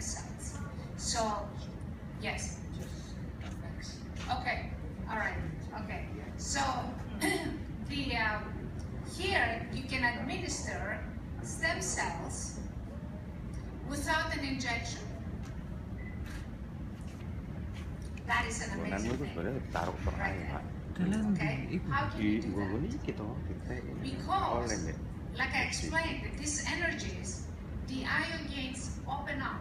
cells. So, yes. Okay, all right, okay. So, here you can administer stem cells without an injection. That is an amazing thing. Right. Okay, how can you do that? Because, like I explained, these energies, the ion gates open up,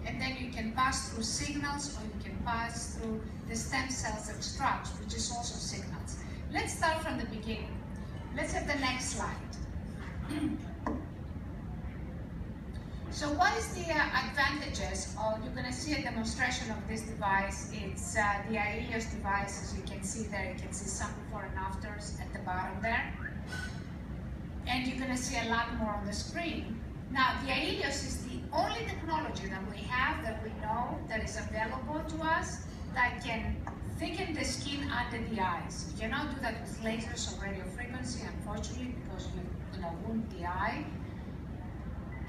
and then you can pass through signals, or you can pass through the stem cells extracts, which is also signals. Let's start from the beginning. Let's have the next slide. So what is the advantages? You're going to see a demonstration of this device. It's the IELLIOS device, as you can see there. You can see some before and afters at the bottom there. And you're going to see a lot more on the screen. Now, the IELLIOS is the only technology that we have, that we know, that is available to us, that can thicken the skin under the eyes. You cannot do that with lasers or radio frequency, unfortunately, because you wound the eye.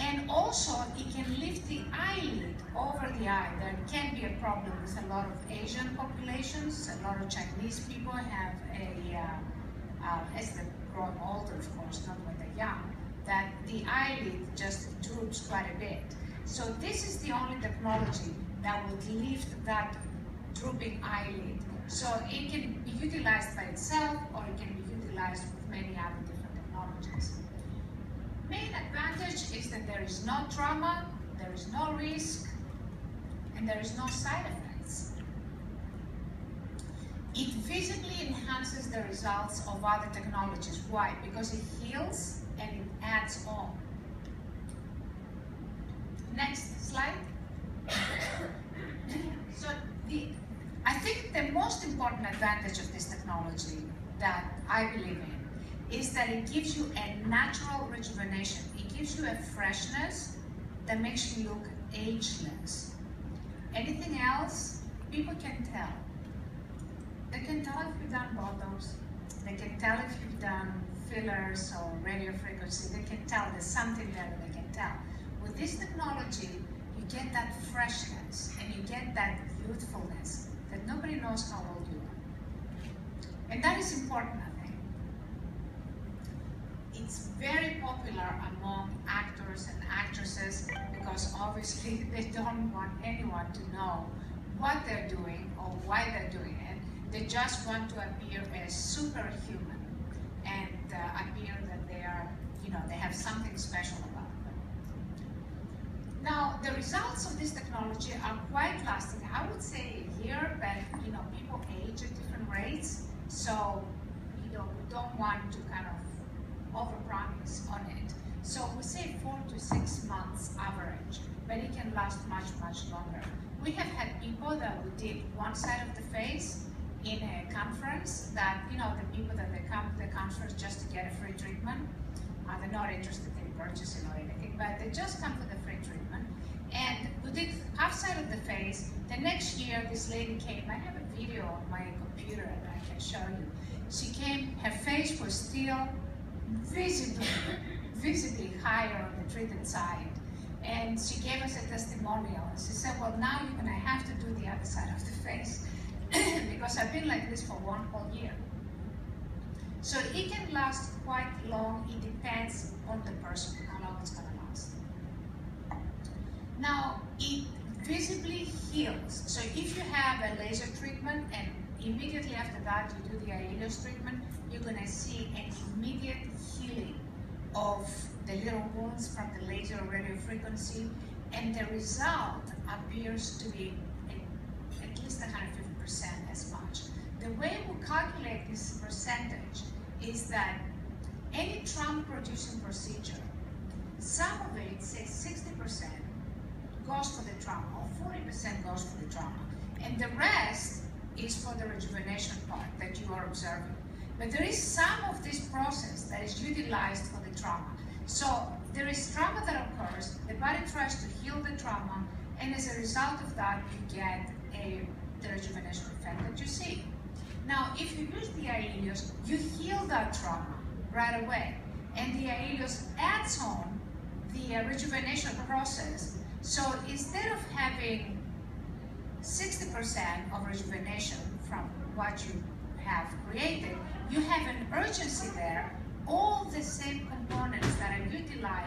And also, it can lift the eyelid over the eye. There can be a problem with a lot of Asian populations. A lot of Chinese people have as they're growing older, of course, not when they're young, that the eyelid just droops quite a bit. So this is the only technology that would lift that drooping eyelid. So it can be utilized by itself, or it can be utilized with many other different technologies. Main advantage is that there is no trauma, there is no risk, and there is no side effects. It visibly enhances the results of other technologies. Why? Because it heals and it adds on. Next slide. So I think the most important advantage of this technology that I believe in is that it gives you a natural rejuvenation. It gives you a freshness that makes you look ageless. Anything else, people can tell. They can tell if you've done Botox. They can tell if you've done fillers or radio frequency. They can tell there's something there that they can tell. With this technology, you get that freshness and you get that youthfulness that nobody knows how old you are. And that is important, I think. It's very popular among actors and actresses because obviously they don't want anyone to know what they're doing or why they're doing it. They just want to appear as superhuman and appear that they are, they have something special about them. Now, the results of this technology are quite lasting. I would say a year, but people age at different rates, so we don't want to kind of overpromise on it. So we say 4 to 6 months average, but it can last much, much longer. We have had people that we did one side of the face in a conference that, the people that they come to the conference just to get a free treatment, they're not interested in purchasing or anything, but they just come for the free treatment. And we did half side of the face. The next year, this lady came. I have a video on my computer that I can show you. She came, her face was still visibly higher on the treated side. And she gave us a testimonial. She said, well, now you're gonna have to do the other side of the face because I've been like this for 1 whole year. So it can last quite long. It depends on the person, how long it's gonna last. Now, it visibly heals. So if you have a laser treatment and immediately after that you do the IELLIOS treatment, you're gonna see an immediate healing of the little wounds from the laser radio frequency, and the result appears to be at least 150% as much. The way we calculate this percentage is that any trauma-producing procedure, some of it, say 60%, goes for the trauma, or 40% goes for the trauma, and the rest is for the rejuvenation part that you are observing. But there is some of this process that is utilized for the trauma. So there is trauma that occurs, the body tries to heal the trauma, and as a result of that, you get the rejuvenation effect that you see. Now, if you use the IELLIOS, you heal that trauma right away, and the IELLIOS adds on the rejuvenation process So instead of having 60% of rejuvenation from what you have created, you have an urgency there. All the same components that are utilized